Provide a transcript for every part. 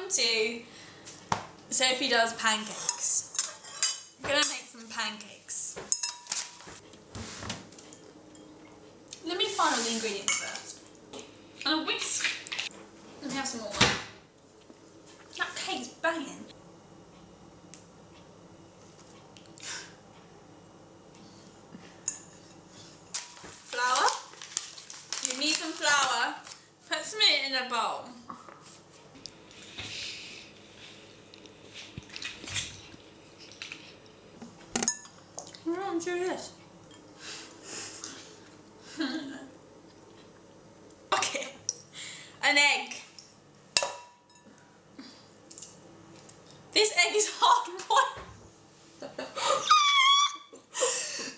to Sophie Does Pancakes. I'm gonna make some pancakes. Let me find all the ingredients first. And a whisk. Let me have some more. That cake's banging. Flour. You need some flour. Put some in a bowl. I don't do this. Okay. An egg. This egg is hard boiled.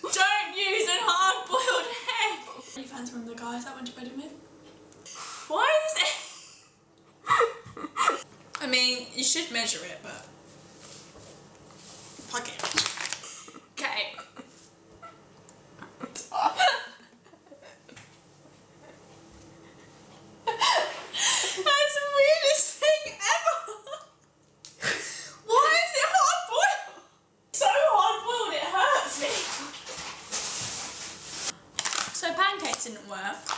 Don't use a hard boiled egg. You fancy one of the guys that went to bed with me? Why is it? I mean, you should measure it, but fuck it. Okay. That's the weirdest thing ever. Why is it hard boiled? So hard boiled it hurts me. So pancakes didn't work.